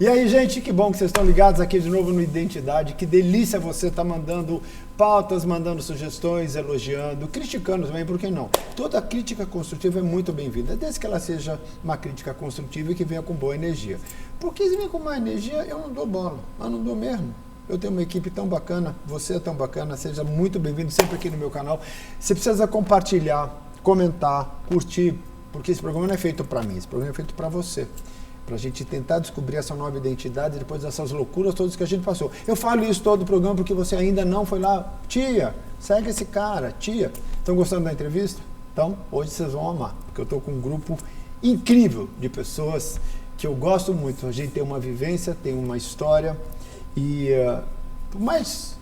E aí, gente, que bom que vocês estão ligados aqui de novo no Identidade. Que delícia você estar mandando pautas, mandando sugestões, elogiando, criticando também, por que não? Toda crítica construtiva é muito bem-vinda, desde que ela seja uma crítica construtiva e que venha com boa energia. Porque se vem com má energia, eu não dou bola, eu não dou mesmo. Eu tenho uma equipe tão bacana, você é tão bacana, seja muito bem-vindo sempre aqui no meu canal. Você precisa compartilhar, comentar, curtir, porque esse programa não é feito para mim, esse programa é feito para você. Para a gente tentar descobrir essa nova identidade depois dessas loucuras todas que a gente passou. Eu falo isso todo o programa porque você ainda não foi lá. Tia, segue esse cara, tia. Estão gostando da entrevista? Então, hoje vocês vão amar, porque eu estou com um grupo incrível de pessoas que eu gosto muito. A gente tem uma vivência, tem uma história e por mais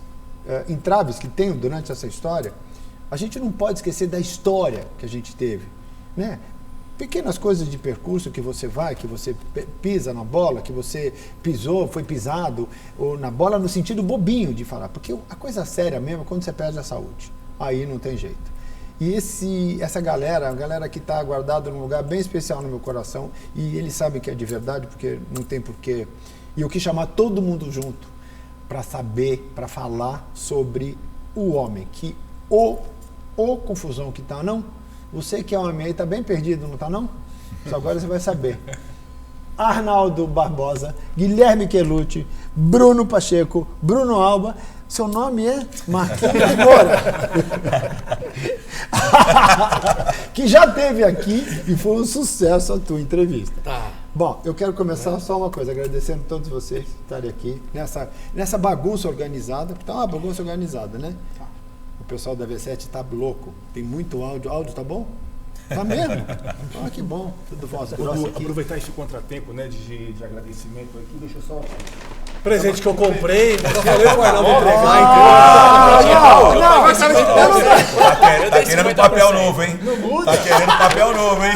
entraves que tenham durante essa história, a gente não pode esquecer da história que a gente teve, né? Pequenas coisas de percurso que você vai, que você pisa na bola, que você pisou, foi pisado, ou na bola no sentido bobinho de falar, porque a coisa séria mesmo é quando você perde a saúde, aí não tem jeito. E essa galera, a galera que está guardada num lugar bem especial no meu coração, e eles sabem que é de verdade, porque não tem porquê, e eu quis chamar todo mundo junto para saber, para falar sobre o homem, que confusão que tá, não? Você que é homem aí está bem perdido, não está não? Só agora você vai saber. Arnaldo Barbosa, Guilherme Quelucci, Bruno Pacheco, Bruno Alba. Seu nome é Marquinhos Moura. Que já esteve aqui e foi um sucesso a tua entrevista. Tá. Bom, eu quero começar só uma coisa, agradecendo a todos vocês que estarem aqui nessa bagunça organizada, porque tá uma bagunça organizada, né? O pessoal da V7 está louco, tem muito áudio. Áudio tá bom? Tá mesmo? Ah, que bom. Tudo voz grossa aqui. Aproveitar esse contratempo, né, de agradecimento aqui, deixa eu só... Presente que eu comprei, eu falei pro Arnaldo entregar, Tá querendo papel novo, hein? Tá querendo papel novo, hein?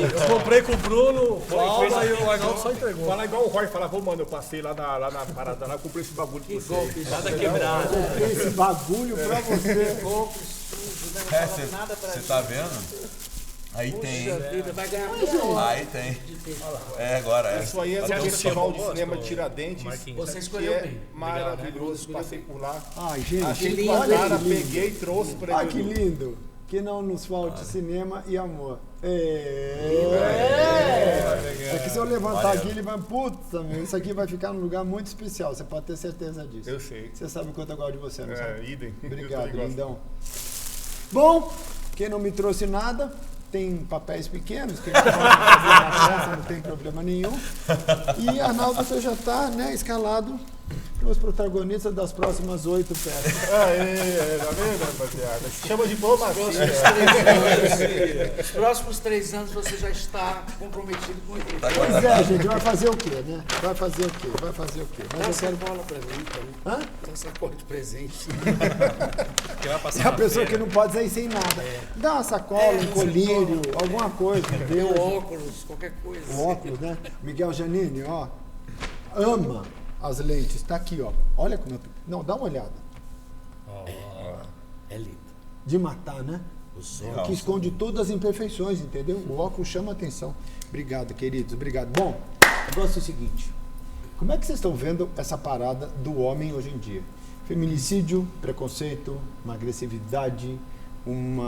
Eu comprei com o Bruno, o Alba e o Arnaldo só entregou. Fala igual o Roy, fala, pô, mano, eu passei lá na parada, lá, comprei esse bagulho pra você. Golpe, nada quebrado. Comprei esse bagulho pra você. Golpe, sujo, né? É, você tá vendo? Aí tem. Vida, vai ganhar um. Aí tem. É, agora é. Isso aí é do Festival de Cinema de Tiradentes. Você Que escolheu é bem. maravilhoso, passei por lá. Ai, gente, Achei lindo, bacana, olha que lindo. peguei e trouxe pra Ah, ele. que lindo. Que não nos falte cinema e amor. É que se eu levantar aqui, ele vai, putz, meu, isso aqui vai ficar num lugar muito especial. Você pode ter certeza disso. Eu sei. Você sabe o quanto eu gosto de você, não sabe? Idem. Obrigado, Eu também gosto. lindão. Bom, quem não me trouxe nada, tem papéis pequenos, que não pode fazer na festa, não tem problema nenhum. E Arnaldo, você já está, né, escalado para os protagonistas das próximas 8 peças. Tá vendo, rapaziada? Chama de diplomacia. Os próximos 3 anos você já está comprometido com ele. Pois é, gente, vai fazer o quê, né? Vai fazer o quê? Mas eu quero... bola pra mim, então. Hã? Dá sacola de presente. É a pessoa que não pode sair sem nada. Dá uma sacola, um colírio, alguma coisa, Deu entendeu? óculos, qualquer coisa. O óculos, né? Miguel Giannini, ó, ama as lentes. Tá aqui, ó. Olha como eu... Não, dá uma olhada. É lindo. De matar, né? Os Que esconde todas as imperfeições, entendeu? O óculos chama atenção. Obrigado, queridos. Obrigado. Bom, o negócio é o seguinte. Como é que vocês estão vendo essa parada do homem hoje em dia? Feminicídio, preconceito, uma agressividade, um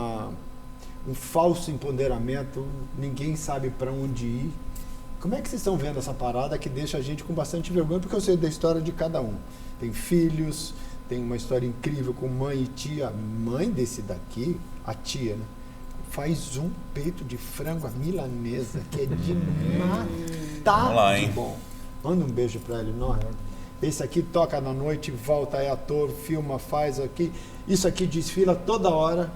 falso empoderamento, ninguém sabe para onde ir. Como é que vocês estão vendo essa parada que deixa a gente com bastante vergonha? Porque eu sei da história de cada um. Tem filhos, tem uma história incrível com mãe e tia. Mãe desse daqui, a tia, né? Faz um peito de frango à milanesa, que é de matar. Vamos lá, de hein? bom. Manda um beijo pra ele, não. Esse aqui toca na noite, volta, é ator, filma, faz aqui. Isso aqui desfila toda hora.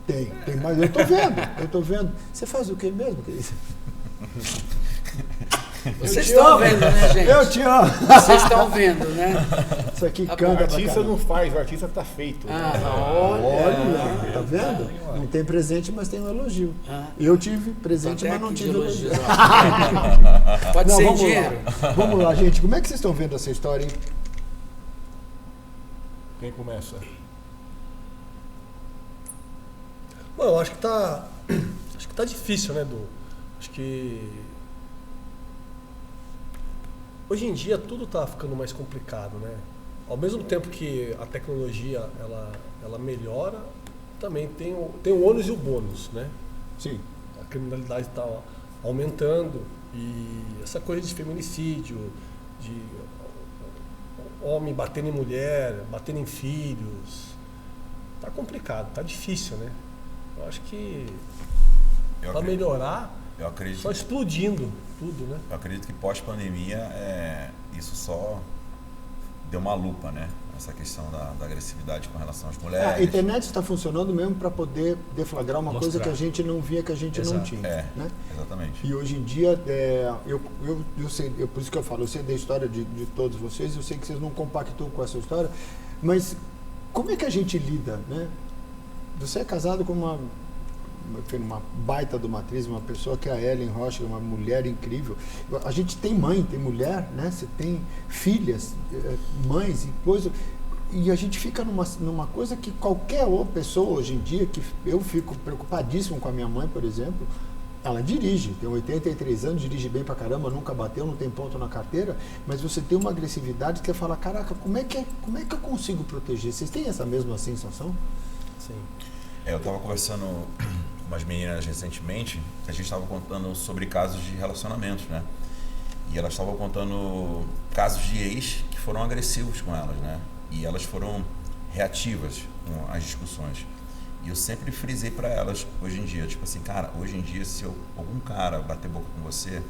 Tem, mas eu tô vendo. Você faz o que mesmo, querido? Vocês estão vendo, né, gente? Eu te amo. Vocês estão vendo, né? Isso aqui O canta pra artista caramba. não faz, o artista tá feito. Olha, tá vendo? Não tem presente, mas tem um elogio. Eu tive presente, mas não tive elogio. Pode Não, ser em vamos dinheiro. lá. Vamos lá, gente. Como é que vocês estão vendo essa história, hein? Quem começa? Bom, eu acho que tá difícil, né, Du? Acho que Hoje em dia tudo está ficando mais complicado, né? Ao mesmo tempo que a tecnologia ela melhora, também tem o ônus e o bônus, né? Sim. A criminalidade está aumentando e essa coisa de feminicídio, de homem batendo em mulher, batendo em filhos, tá complicado, tá difícil, né? Eu acho que para melhorar, eu acredito, só explodindo tudo, né? eu acredito que pós-pandemia isso só deu uma lupa, né? Essa questão da agressividade com relação às mulheres. A internet está funcionando mesmo para poder deflagrar uma coisa que a gente não via, que a gente não tinha. Né? Exatamente. E hoje em dia, eu sei, por isso que eu falo, eu sei da história de todos vocês, eu sei que vocês não compactuam com essa história, mas como é que a gente lida, né? Você é casado com uma baita de uma atriz, uma pessoa que é a Ellen Rocha, uma mulher incrível. A gente tem mãe, tem mulher, né? Você tem filhas, mães e coisa. E a gente fica numa coisa que qualquer outra pessoa hoje em dia, que eu fico preocupadíssimo com a minha mãe, por exemplo, ela dirige, tem 83 anos, dirige bem pra caramba, nunca bateu, não tem ponto na carteira, mas você tem uma agressividade que você fala, caraca, como é que eu consigo proteger? Vocês têm essa mesma sensação? Sim. Eu estava conversando com umas meninas recentemente, a gente estava contando sobre casos de relacionamentos, né? E elas estavam contando casos de ex que foram agressivos com elas, né? E elas foram reativas com as discussões. E eu sempre frisei para elas, hoje em dia, tipo assim, cara, hoje em dia, se algum cara bater boca com você,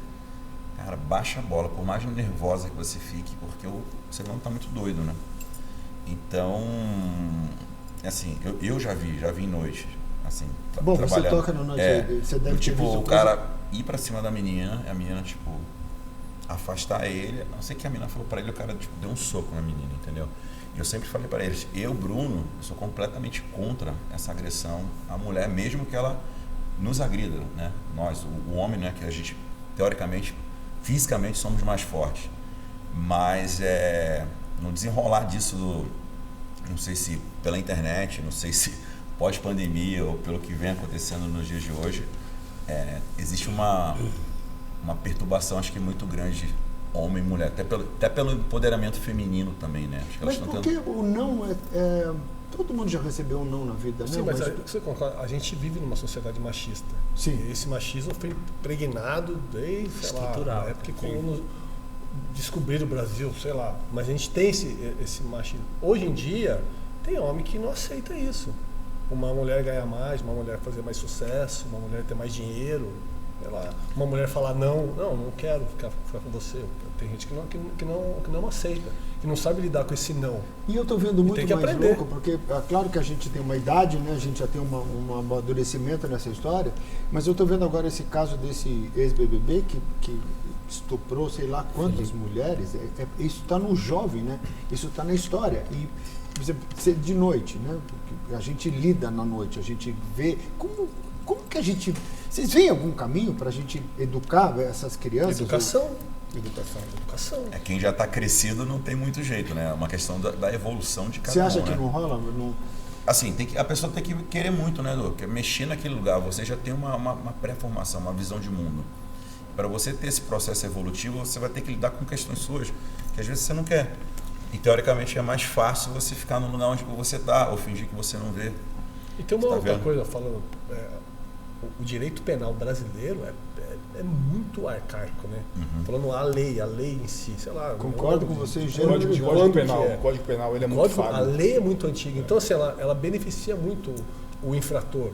cara, baixa a bola, por mais nervosa que você fique, porque você não tá muito doido, né? Então, assim, eu já vi em noite, assim, bom, trabalhando. Você toca no noite, você deve ter tipo, visto o cara ir pra cima da menina, a menina, tipo, afastar ele, não sei o que a menina falou pra ele, o cara, tipo, deu um soco na menina, entendeu? E eu sempre falei pra eles, Bruno, eu sou completamente contra essa agressão à mulher, mesmo que ela nos agrida, né? Nós, o homem, né, que a gente, teoricamente, fisicamente somos mais fortes, mas no desenrolar disso, não sei se pela internet, não sei se pós-pandemia ou pelo que vem acontecendo nos dias de hoje, existe uma perturbação, acho que muito grande, homem e mulher, até pelo empoderamento feminino também, né? Acho que mas porque o não todo mundo já recebeu um não na vida, né? Sim, mas você concorda, a gente vive numa sociedade machista. Sim. E esse machismo foi impregnado desde, sei lá, a época que quando descobriram o Brasil, sei lá. Mas a gente tem esse machismo. Hoje em dia, tem homem que não aceita isso. Uma mulher ganhar mais, uma mulher fazer mais sucesso, uma mulher ter mais dinheiro, sei lá. Uma mulher falar não quero ficar com você. Tem gente que não aceita, que não sabe lidar com esse não. E eu estou vendo muito mais aprender. louco, porque é claro que a gente tem uma idade, né? A gente já tem um amadurecimento nessa história, mas eu estou vendo agora esse caso desse ex-BBB que estuprou sei lá quantas mulheres. Isso está no jovem, né? Isso está na história. E você de noite, né? Porque a gente lida na noite, a gente vê como que a gente... Vocês veem algum caminho para a gente educar essas crianças? Educação. Quem já está crescido não tem muito jeito, né? É uma questão da evolução de cada um. Você acha que né? não rola? Não... Assim, a pessoa tem que querer muito, né, Edu? Mexer naquele lugar. Você já tem uma pré-formação, uma visão de mundo. Para você ter esse processo evolutivo, você vai ter que lidar com questões suas que às vezes você não quer. E teoricamente é mais fácil você ficar no lugar onde você está ou fingir que você não vê. E tem uma outra coisa falando, o direito penal brasileiro é muito arcaico, né? Uhum. Falando a lei em si, sei lá. Concordo com você, O Código Penal ele é muito falho. A lei é muito antiga, então assim, ela beneficia muito o infrator.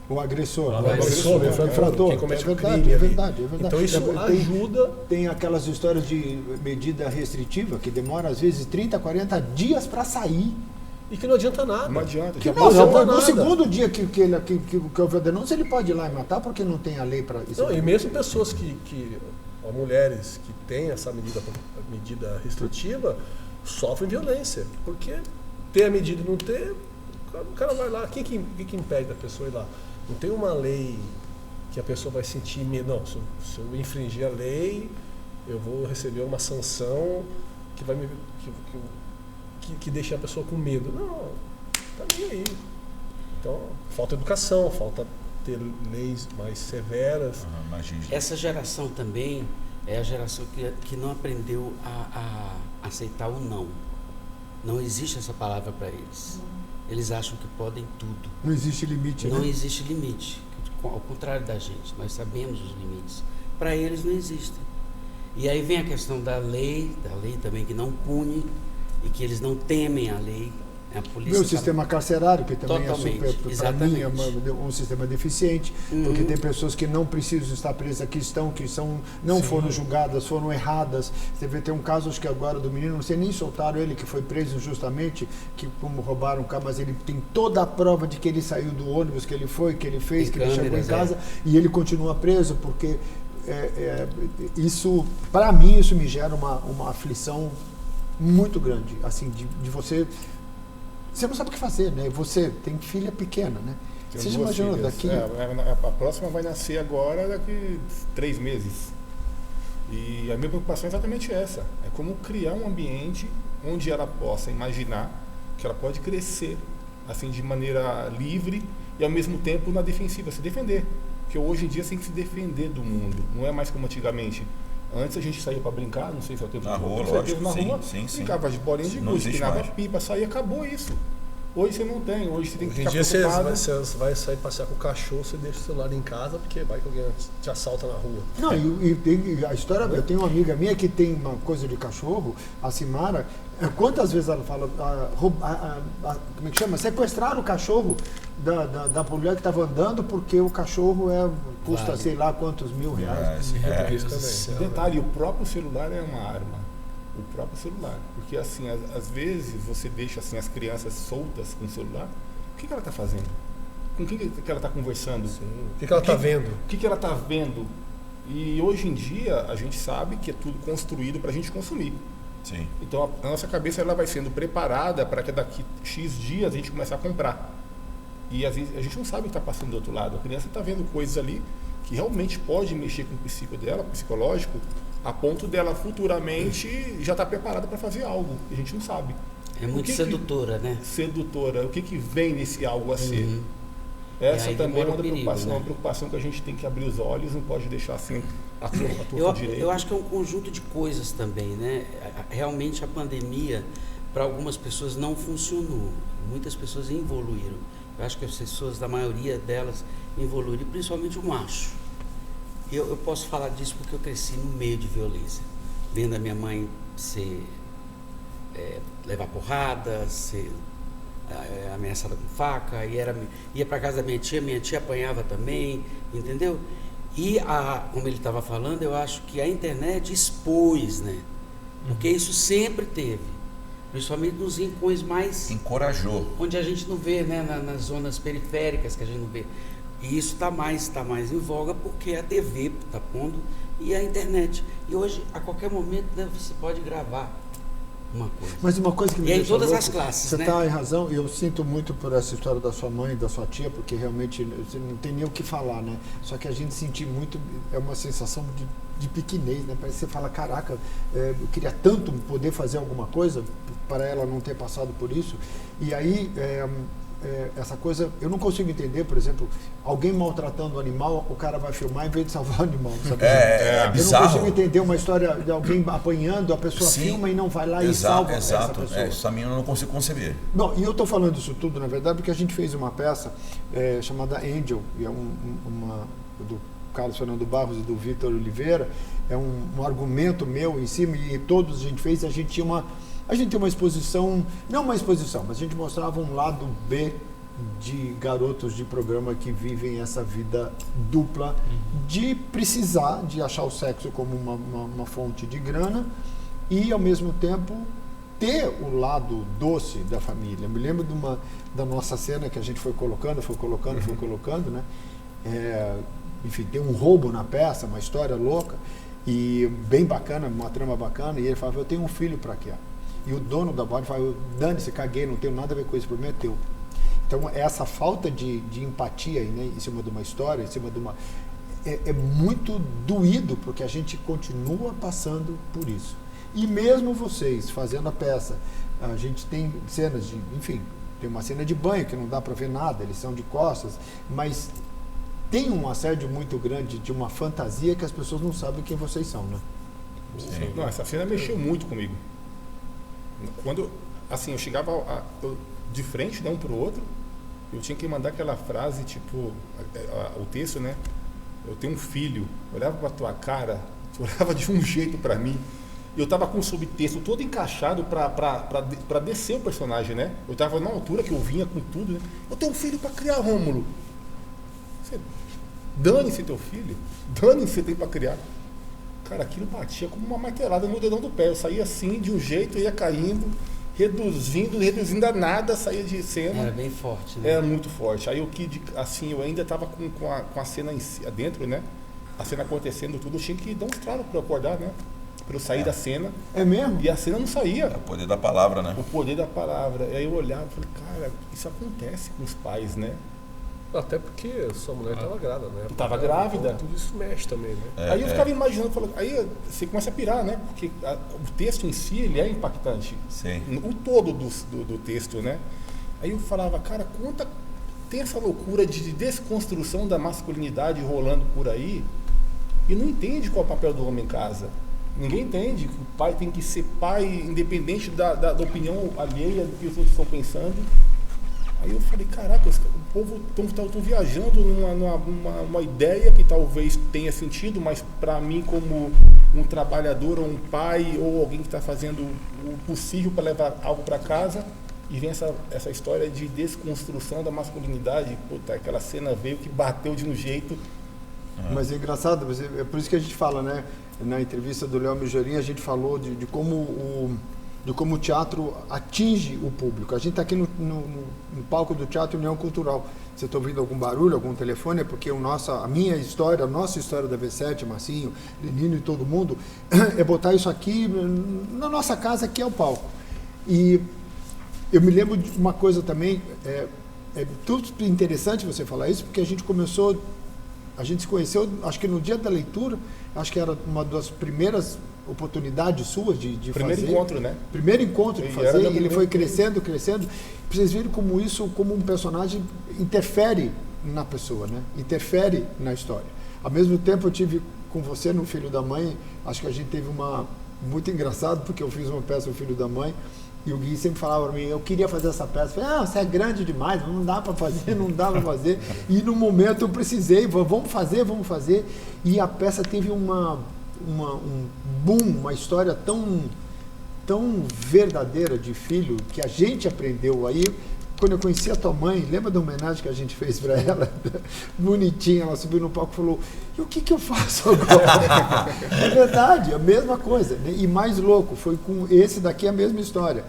O agressor. O infrator, quem comete o crime. É verdade. Então isso ajuda. Tem aquelas histórias de medida restritiva que demora às vezes 30, 40 dias para sair. E que não adianta nada. Não adianta. No segundo dia que houve a denúncia, ele pode ir lá e matar porque não tem a lei para isso. Não, e mesmo pessoas ou mulheres que têm essa medida restritiva sofrem violência. Porque ter a medida e não ter, o cara vai lá. Quem que impede da pessoa ir lá? Não tem uma lei que a pessoa vai sentir medo. Não, se eu infringir a lei, eu vou receber uma sanção que vai me... Que deixa a pessoa com medo. Não, tá nem aí. Então, falta educação, falta ter leis mais severas. Essa geração também é a geração que não aprendeu a aceitar o não. Não existe essa palavra para eles. Eles acham que podem tudo. Não existe limite, Não né? existe limite. Ao contrário da gente, nós sabemos os limites. Para eles não existem. E aí vem a questão da lei também que não pune e que eles não temem a lei. A polícia Meu sistema carcerário, que também Totalmente, é super, para mim, é um sistema deficiente, porque tem pessoas que não precisam estar presas, que não foram julgadas, foram erradas. Você vê, tem um caso, acho que agora, do menino, não sei, nem soltaram ele, que foi preso injustamente, que como roubaram o carro, mas ele tem toda a prova de que ele saiu do ônibus, que ele foi, que ele fez, que ele chegou em casa, e ele continua preso, porque isso, para mim, isso me gera uma aflição muito grande, assim, de você... Você não sabe o que fazer, né? Você tem filha pequena, né? Tenho Você já duas imaginou filhas. daqui? A próxima vai nascer agora, daqui 3 meses. E a minha preocupação é exatamente essa. É como criar um ambiente onde ela possa imaginar que ela pode crescer assim de maneira livre e ao mesmo tempo na defensiva, se defender. Porque hoje em dia você tem que se defender do mundo. Não é mais como antigamente. Antes a gente saía para brincar, não sei se é o tempo Na rua, com lógico, certeza, na rua, sim. brincava de bolinha de Não gude, existe empinava mais. pipa, saía, acabou isso. Hoje você não tem, hoje você tem que Hoje em ficar dia preocupado. você vai sair passear com o cachorro, você deixa o celular em casa, porque vai que alguém te assalta na rua. Não, e tem a história, eu tenho uma amiga minha que tem uma coisa de cachorro, a Simara, quantas vezes ela fala, como é que chama? Sequestraram o cachorro da mulher que estava andando porque o cachorro custa Vale. sei lá quantos R$1.000. Isso também. Detalhe, o próprio celular é uma arma. O próprio celular. Porque assim, às vezes você deixa assim, as crianças soltas com o celular, o que ela está fazendo? Com quem que ela está conversando? O que ela está vendo? O que ela está vendo? E hoje em dia a gente sabe que é tudo construído para a gente consumir. Sim. Então a nossa cabeça ela vai sendo preparada para que daqui X dias a gente comece a comprar. E às vezes a gente não sabe o que está passando do outro lado. A criança está vendo coisas ali que realmente pode mexer com o psico dela, psicológico, a ponto dela futuramente já estar preparada para fazer algo. E a gente não sabe. É muito sedutora, né? Sedutora. O que vem nesse algo a ser? Uhum. Essa E aí também é demora uma o perigo, preocupação, né? uma preocupação que a gente tem que abrir os olhos, não pode deixar assim a torta direita. Eu acho que é um conjunto de coisas também, né? Realmente a pandemia, para algumas pessoas, não funcionou. Muitas pessoas evoluíram. Eu acho que as pessoas, da maioria delas, evoluíram, principalmente o macho. Eu posso falar disso porque eu cresci no meio de violência. Vendo a minha mãe levar porrada, ser ameaçada com faca, ia para casa da minha tia apanhava também, entendeu? E, como ele estava falando, eu acho que a internet expôs, né? Porque isso sempre teve, principalmente nos rincões mais... Encorajou. Onde a gente não vê, né? Nas zonas periféricas que a gente não vê. E isso está mais em voga porque a TV está pondo e a internet. E hoje, a qualquer momento, né, você pode gravar uma coisa. Mas uma coisa que me E é em deixa todas louco, as classes, você né? está em razão, e eu sinto muito por essa história da sua mãe e da sua tia, porque realmente você não tem nem o que falar, né? Só que a gente sentir muito, é uma sensação de pequenez, né? Parece que você fala, caraca, eu queria tanto poder fazer alguma coisa para ela não ter passado por isso. E aí, essa coisa, eu não consigo entender, por exemplo, alguém maltratando o animal, o cara vai filmar em vez de salvar o animal, sabe? É bizarro. Eu não consigo entender uma história de alguém apanhando, a pessoa Sim. filma e não vai lá e salva essa pessoa. Isso a mim eu não consigo conceber. Bom, e eu estou falando isso tudo, na verdade, porque a gente fez uma peça chamada Angel, e é do Carlos Fernando Barros e do Vitor Oliveira, é um argumento meu em cima, e todos a gente fez, a gente tinha uma exposição, não uma exposição, mas a gente mostrava um lado B de garotos de programa que vivem essa vida dupla de precisar de achar o sexo como uma fonte de grana e, ao mesmo tempo, ter o lado doce da família. Eu me lembro da nossa cena que a gente foi colocando, né? Enfim, tem um roubo na peça, uma história louca e bem bacana, uma trama bacana, e ele falava, eu tenho um filho para quê? E o dono da boate fala, dane-se, caguei, não tenho nada a ver com isso, o problema é teu. Então, essa falta de empatia, né, em cima de uma história, em cima de uma... É muito doído, porque a gente continua passando por isso. E mesmo vocês, fazendo a peça, a gente tem cenas de... Enfim, tem uma cena de banho que não dá para ver nada, eles são de costas, mas tem um assédio muito grande de uma fantasia que as pessoas não sabem quem vocês são, né? Sim. Não, essa cena mexeu muito comigo. Quando, assim, eu chegava de frente, né, um pro outro, eu tinha que mandar aquela frase, tipo, o texto, né? Eu tenho um filho, olhava pra tua cara, tu olhava de um jeito pra mim, e eu tava com o subtexto todo encaixado pra descer o personagem, né? Eu tava na altura que eu vinha com tudo, né? Eu tenho um filho pra criar, Rômulo. Dane-se teu filho, dane-se você tem pra criar. Cara, aquilo batia como uma martelada no dedão do pé. Eu saía assim, de um jeito, ia caindo, reduzindo a nada, saía de cena. Era bem forte, né? Era muito forte. Aí assim, eu ainda estava com a cena dentro, né? A cena acontecendo tudo, eu tinha que dar um estralo para eu acordar, né? Para eu sair da cena. É mesmo? E a cena não saía. É o poder da palavra, né? O poder da palavra. Aí eu olhava e falei, cara, isso acontece com os pais, né? Até porque sua mulher estava grávida, né? Tava grávida. Então, tudo isso mexe também, né? Aí eu ficava imaginando, aí você começa a pirar, né? Porque o texto em si, ele é impactante. Sim. O todo do texto, né? Aí eu falava, cara, tem essa loucura de desconstrução da masculinidade rolando por aí e não entende qual é o papel do homem em casa. Ninguém entende que o pai tem que ser pai independente da opinião alheia do que os outros estão pensando. Aí eu falei, caraca, o povo estão viajando numa ideia que talvez tenha sentido, mas para mim, como um trabalhador, ou um pai, ou alguém que está fazendo o possível para levar algo para casa, e vem essa história de desconstrução da masculinidade, puta, aquela cena veio que bateu de um jeito. Mas é engraçado, é por isso que a gente fala, né? Na entrevista do Léo Mijorim, a gente falou de como o teatro atinge o público. A gente está aqui no palco do Teatro União Cultural. Você está ouvindo algum barulho, algum telefone? É porque a nossa história da V7, Marcinho, Lenino e todo mundo, é botar isso aqui na nossa casa, que é o palco. E eu me lembro de uma coisa também, é tudo interessante você falar isso, porque a gente se conheceu, acho que no dia da leitura, acho que era uma das primeiras oportunidades suas de Primeiro fazer. encontro, né? Primeiro encontro de E fazer, era e ele foi primeiro- crescendo. Pra vocês verem como isso, como um personagem interfere na pessoa, né? Interfere na história. Ao mesmo tempo, eu tive com você no Filho da Mãe, acho que a gente teve muito engraçado, porque eu fiz uma peça, O Filho da Mãe, e o Gui sempre falava para mim, eu queria fazer essa peça. Eu falei, você é grande demais, não dá para fazer, não dá para fazer. E no momento eu precisei, vamos fazer. E a peça teve um boom, uma história tão verdadeira de filho, que a gente aprendeu aí. Quando eu conheci a tua mãe, lembra da homenagem que a gente fez para ela? Bonitinha, ela subiu no palco e falou, e o que eu faço agora? É verdade, a mesma coisa, né? E mais louco, foi com esse daqui a mesma história.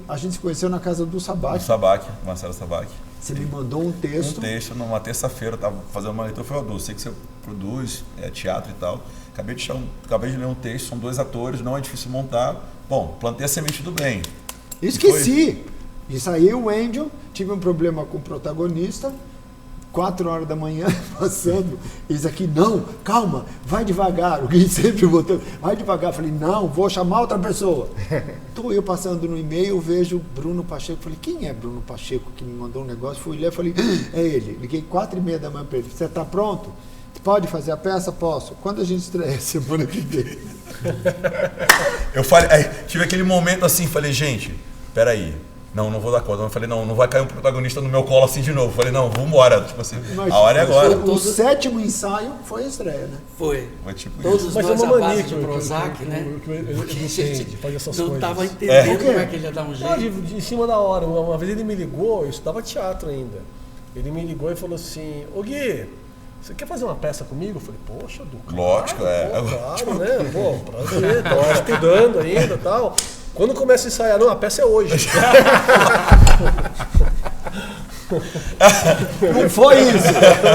A gente se conheceu na casa do Sabac. Do Sabac, Marcelo Sabac. Você me mandou um texto. Numa terça-feira, eu estava fazendo uma leitura, eu falei, sei que você produz teatro e tal. Acabei de ler um texto, são 2 atores, não é difícil montar. Bom, plantei a semente do bem. Esqueci! E saiu o Angel, tive um problema com o protagonista, 4 horas da manhã, passando, eles aqui, não, calma, vai devagar, o Gui sempre botando, vai devagar, falei, não, vou chamar outra pessoa. Estou eu passando no e-mail, vejo Bruno Pacheco, falei, quem é Bruno Pacheco que me mandou um negócio? Fui ler, falei, é ele, liguei 4h30 da manhã para ele, você está pronto? Pode fazer a peça? Posso. Quando a gente estreia semana que vem? Eu falei, tive aquele momento assim, falei, gente, peraí. Não vou dar conta. Eu falei, não vai cair um protagonista no meu colo assim de novo. Eu falei, não, vamos embora. Tipo assim, a hora é agora. O 7º ensaio foi a estreia, né? Foi. Tipo Todos isso. Mas nós é uma à mania base de Prozac, né? que ele entende, faz essas Não coisas. estava entendendo como é que ele ia dar um Não, jeito. de em cima da hora. Uma vez ele me ligou, eu estudava teatro ainda. Ele me ligou e falou assim, ô Gui, você quer fazer uma peça comigo? Eu falei, poxa, Du, Lógico, claro, né? Pô, prazer, tô estudando ainda e tal. Quando começa a ensaiar, não, a peça é hoje. Não foi isso!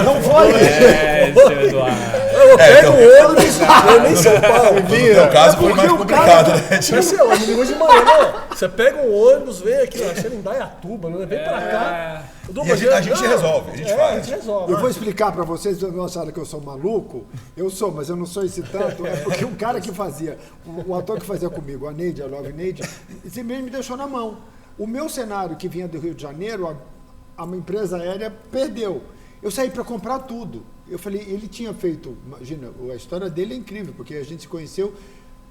Não foi isso! Seu Eduardo. Eu pego o ônibus, eu nem São Paulo. No meu caso foi mais complicado, né? Tipo, Mas eu me ligou de manhã, não. Você pega um ônibus, vem aqui, acho em Indaiatuba, né? Vem pra cá. E a gente resolve, a gente faz. A gente resolve. Eu vou explicar para vocês, vocês não acharam que eu sou maluco? Eu sou, mas eu não sou esse tanto. É porque o cara que fazia, o ator que fazia comigo, a Neide, a Love Neide, simplesmente me deixou na mão. O meu cenário que vinha do Rio de Janeiro, a empresa aérea perdeu. Eu saí para comprar tudo. Eu falei, ele tinha feito, imagina, a história dele é incrível, porque a gente se conheceu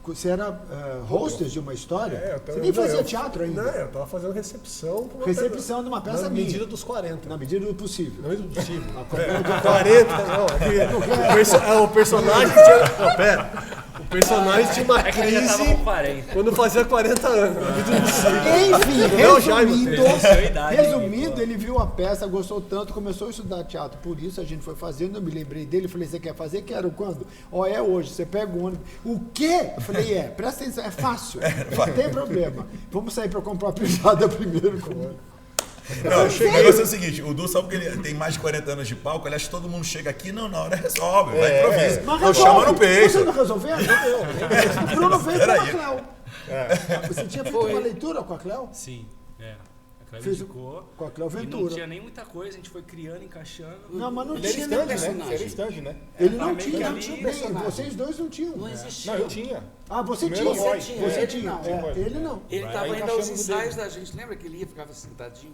Você era hostess de uma história? Eu Você nem fazia teatro ainda? Não, eu estava fazendo recepção. Recepção de uma peça na minha. medida dos 40. Na medida do possível. Na medida do possível. É. 40, não. O personagem tinha... Não, pera. O personagem tinha uma É que ele já tava com crise 40. quando fazia 40 anos. Na medida do possível. Enfim, Não, Jaime, resumindo, ele viu a peça, gostou tanto, começou a estudar teatro. Por isso a gente foi fazendo, eu me lembrei dele, falei, você quer fazer? Quero. Quando? Ó, é hoje, você pega o ônibus. O quê? Eu falei, presta atenção, é fácil, não tem problema. Vamos sair para comprar a pisada primeiro. Não, o negócio é o seguinte, o Du sabe que ele tem mais de 40 anos de palco, ele acha que todo mundo chega aqui, não, na hora resolve, vai improviso. Eu chamo no peito. Você não resolveu? O Bruno veio com a Cléo. Você tinha feito uma leitura com a Cléo? Sim, A Cléo Fez indicou. com a Cléo E não Ventura. tinha nem muita coisa, a gente foi criando, encaixando. Não, mas não Ele era tinha stand, nem né? Ele era stand, né? Ele não Mas meio tinha, que ali, bem, vocês dois não tinham. Não existia. Não, eu tinha. Ah, você Meu tinha. herói. Você Ele tinha. não. Ele não. Ele Vai estava indo encaixando aos no ensaios dele. da gente, lembra que ele ia, ficava sentadinho?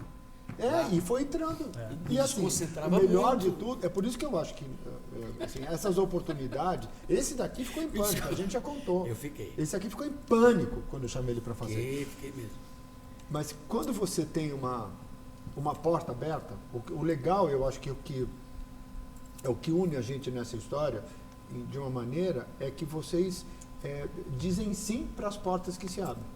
E foi entrando. E assim, Desconcentrava o melhor muito. de tudo, é por isso que eu acho que assim, essas oportunidades, esse daqui ficou em pânico, a gente já contou. Eu fiquei. Esse aqui ficou em pânico quando eu chamei ele para fazer. Fiquei mesmo. Mas quando você tem uma porta aberta, o legal, eu acho que é o que une a gente nessa história, de uma maneira, é que vocês dizem sim para as portas que se abrem.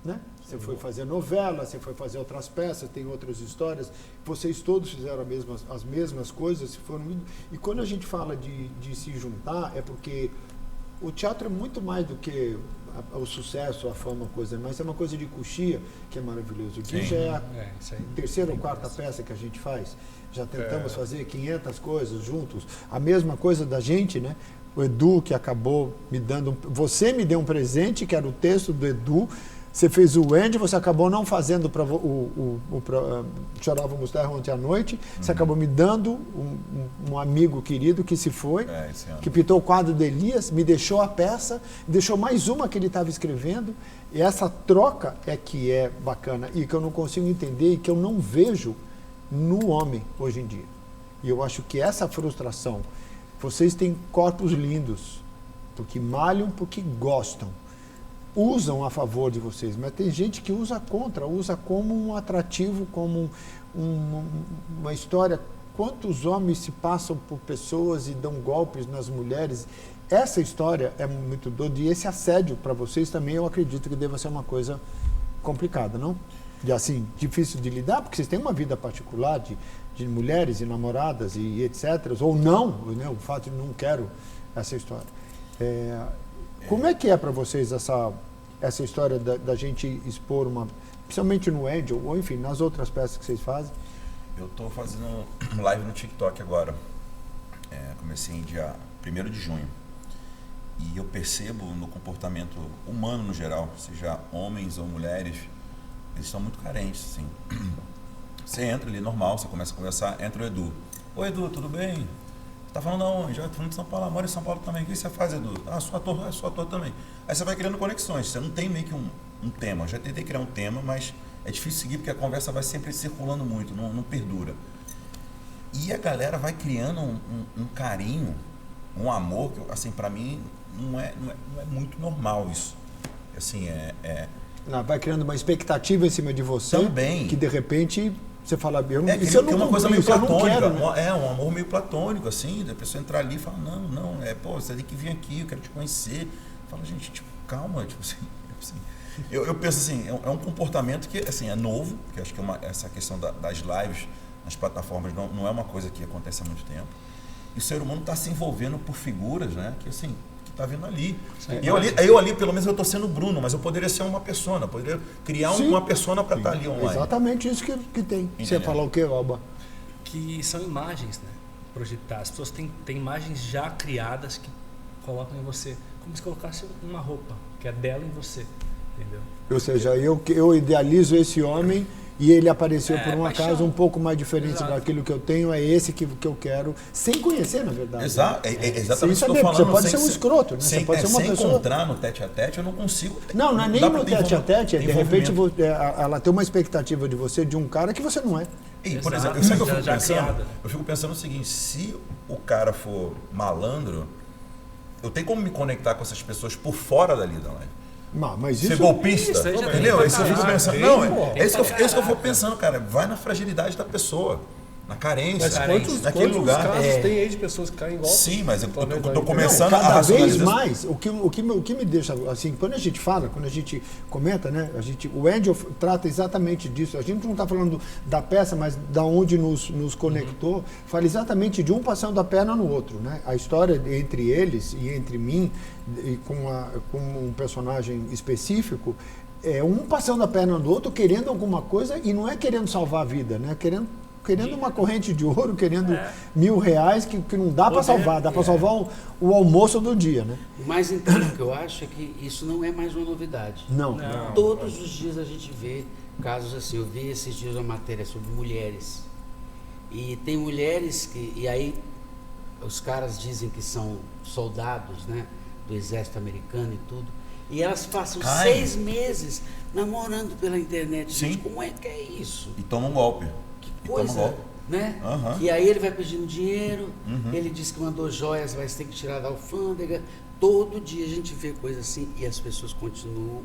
Né? Você foi fazer novela, você foi fazer outras peças, tem outras histórias, vocês todos fizeram as mesmas coisas, e quando a gente fala de se juntar, é porque o teatro é muito mais do que o sucesso, a fama, coisa, mas é uma coisa de coxia que é maravilhoso. O Gui já é a Isso aí. terceira ou quarta peça que a gente faz, já tentamos fazer 500 coisas juntos, a mesma coisa da gente, né? O Edu que acabou me dando, você me deu um presente que era o texto do Edu. Você fez o Andy, você acabou não fazendo para Chorávamos Terra ontem à noite. Você acabou me dando um amigo querido que se foi, que pintou o quadro do Elias, me deixou a peça, deixou mais uma que ele estava escrevendo. E essa troca é que é bacana e que eu não consigo entender e que eu não vejo no homem hoje em dia. E eu acho que essa frustração, vocês têm corpos lindos, porque malham, porque gostam. Usam a favor de vocês, mas tem gente que usa contra, usa como um atrativo, como uma história. Quantos homens se passam por pessoas e dão golpes nas mulheres? Essa história é muito doida e esse assédio para vocês também eu acredito que deva ser uma coisa complicada, não? E assim, difícil de lidar, porque vocês têm uma vida particular de mulheres e namoradas e etc. Ou não, né? O fato de não quero essa história. Como é que é para vocês essa história da gente expor principalmente no Angel, ou enfim, nas outras peças que vocês fazem? Eu estou fazendo live no TikTok agora. Comecei em dia 1º de junho. E eu percebo no comportamento humano no geral, seja homens ou mulheres, eles estão muito carentes, assim. Você entra ali normal, você começa a conversar, entra o Edu. Oi Edu, tudo bem? Tá falando aonde? Já tô falando de São Paulo, moro em São Paulo também. O que você faz, Edu? Sou ator também. Aí você vai criando conexões, você não tem meio que um tema. Eu já tentei criar um tema, mas é difícil seguir porque a conversa vai sempre circulando muito, não perdura. E a galera vai criando um carinho, um amor, que assim, pra mim não é muito normal isso. Assim, Vai criando uma expectativa em cima de você, também. Que de repente você fala, isso é uma coisa meio platônica, quero, né? Um amor meio platônico, assim, da pessoa entrar ali e falar, não, você tem que vir aqui, eu quero te conhecer. Fala, gente, tipo, calma, tipo assim, eu penso assim, é um comportamento que, assim, é novo, que acho que essa questão das lives nas plataformas não é uma coisa que acontece há muito tempo. E o ser humano está se envolvendo por figuras, né, que assim, está vindo ali. E eu ali, pelo menos eu estou sendo Bruno, mas eu poderia ser uma persona, poderia criar uma persona para estar ali online. Exatamente isso que tem. Entendeu? Você falar o quê, Alba? Que são imagens, né? Projetadas. As pessoas têm imagens já criadas que colocam em você, como se colocasse uma roupa, que é dela em você, entendeu? Ou seja, eu idealizo esse homem e ele apareceu por um paixão. acaso um pouco mais diferente Exato. daquilo que eu tenho, é esse que eu quero, sem conhecer, na verdade. Exato, exatamente Sem isso que eu saber, estou falando. você pode ser um escroto, né? Você pode ser uma sem pessoa... encontrar no tete-a-tete, eu não consigo... Não é nem dá pra no ter tete-a-tete, de repente envolvimento. ela tem uma expectativa de você, de um cara que você não é. E, por Exato. exemplo, sabe o que eu fico Já pensando? criada. Eu fico pensando o seguinte, se o cara for malandro, eu tenho como me conectar com essas pessoas por fora dali da live. Mas Ser isso... golpista, Isso aí já tem entendeu? pra Isso eu fico caralho. pensando. Tem, Não, pô. é isso que eu vou pensando, cara. Vai na fragilidade da pessoa, na carência. Mas Carência. naquele quantos lugar. casos tem aí de pessoas que caem em golpe? Sim, mas eu Através da tô internet? começando a Cada vez racionalizar. mais, o que me deixa, assim, quando a gente fala, quando a gente comenta, né, o Angel trata exatamente disso. A gente não está falando da peça, mas da onde nos conectou, fala exatamente de um passando a perna no outro, né? A história entre eles e entre mim, e com um personagem específico, é um passando a perna no outro, querendo alguma coisa, e não é querendo salvar a vida, né? Querendo uma corrente de ouro, querendo R$1.000 que não dá para salvar, dá para salvar o almoço do dia, né? O mais incrível que eu acho é que isso não é mais uma novidade. Não. Todos os dias a gente vê casos assim. Eu vi esses dias uma matéria sobre mulheres. E tem mulheres que... E aí os caras dizem que são soldados, né, do exército americano e tudo. E elas passam 6 meses namorando pela internet. Sim. Gente, como é que é isso? E toma um golpe. Coisa, né? Aham. E aí ele vai pedindo dinheiro, ele diz que mandou joias, mas tem que tirar da alfândega. Todo dia a gente vê coisa assim e as pessoas continuam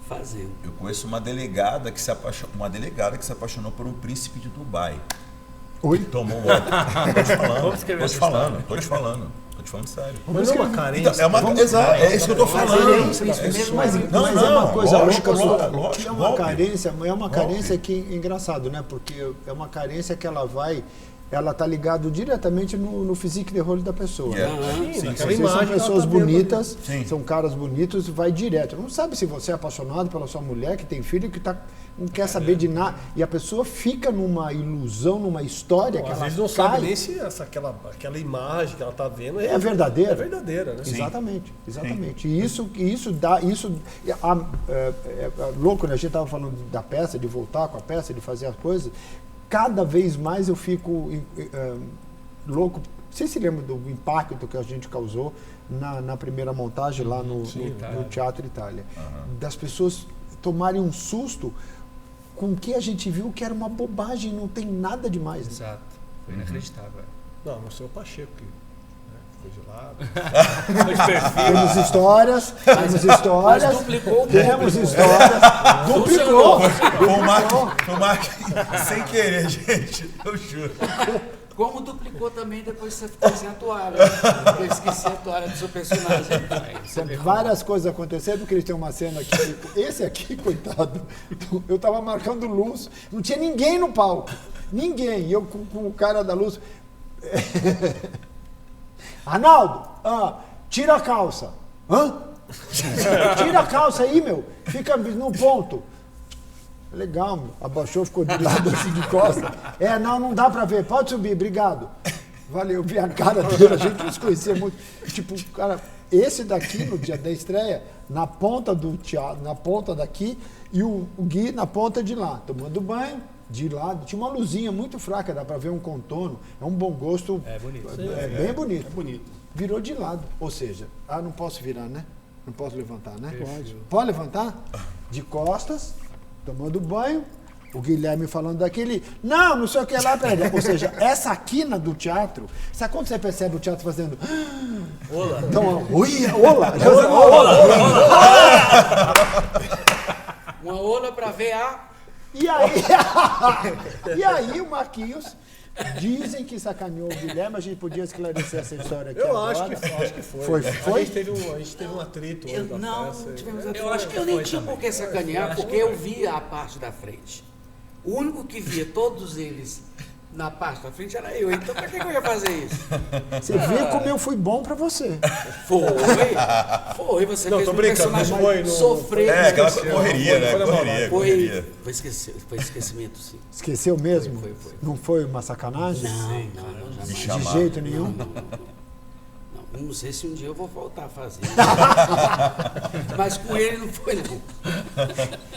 fazendo. Eu conheço uma delegada que se apaixonou por um príncipe de Dubai. Oi? Tomou um golpe. Vamos escrever essa história. Tô te falando sério. Mas não é uma carência. Então, exato, é isso que eu tô falando. Mas Não, é não, uma coisa lógico, louca, lógico, que é uma golpe. carência que é engraçado, né? Porque é uma carência que ela tá ligado diretamente no physique de rolo da pessoa. Yeah. Né? Sim, Sim, naquela são imagem que ela pessoas tá vendo bonitas, ali. Sim. são caras bonitos, vai direto. Não sabe se você é apaixonado pela sua mulher, que tem filho, que não quer saber de nada. E a pessoa fica numa ilusão, numa história que Às ela vezes não cai. sabe nem se aquela imagem que ela está vendo É verdadeira. É verdadeira, né? Exatamente. E isso dá. É louco, né? A gente estava falando da peça, de voltar com a peça, de fazer as coisas. Cada vez mais eu fico louco. Você se lembra do impacto que a gente causou na primeira montagem lá no Teatro Itália? Das pessoas tomarem um susto com o que a gente viu que era uma bobagem, não tem nada demais. Né? Exato. Foi inacreditável. Não sei o Pacheco, que ficou de lado. Foi de perfil. Temos histórias, Mas duplicou o temos público. histórias, duplicou. Foi o marketing sem querer, gente. Eu juro. Como duplicou também depois que você ficou sem a toalha. Eu esqueci a toalha do seu personagem. Várias coisas aconteceram, porque eles têm uma cena aqui. Esse aqui, coitado, eu tava marcando luz, não tinha ninguém no palco. Ninguém. E eu com o cara da luz. Arnaldo, tira a calça. Hã? Tira a calça aí, meu. Fica no ponto. Legal, meu. Abaixou, ficou de lado assim de costa. Não dá pra ver. Pode subir, obrigado. Valeu, vi a cara dele, a gente não se conhecia muito. Tipo, cara, esse daqui no dia da estreia, na ponta do teatro, na ponta daqui, e o Gui na ponta de lá, tomando banho, de lado. Tinha uma luzinha muito fraca, dá pra ver um contorno. É um bom gosto. É bonito. Bem bonito. É bonito. Virou de lado. Ou seja, não posso virar, né? Não posso levantar, né? Pode. Pode levantar? De costas, tomando banho, o Guilherme falando daquele, não sei o que lá, peraí. Ou seja, essa quina do teatro, sabe quando você percebe o teatro fazendo... Olá. Então, Uma ola para ver a... E aí o Marquinhos, dizem que sacaneou o Guilherme, a gente podia esclarecer essa história aqui Eu agora. acho que foi. Foi? A gente teve um atrito Eu antes da não peça. tivemos Eu acho que eu nem foi tinha também. por que sacanear, porque eu via a parte da frente. O único que via todos eles na parte da frente era eu. Então, pra que eu ia fazer isso? Você vê como eu fui bom pra você. Foi. Você Não, fez tô um brincando, personagem mas foi no- sofrer. Aquela Foi correria, né? na Correria. Foi esquecimento, sim. Esqueceu mesmo? Foi. Não foi uma sacanagem? Não, Me jamais. De chamar. jeito nenhum? Não sei se um dia eu vou voltar a fazer. Mas com ele não foi, não.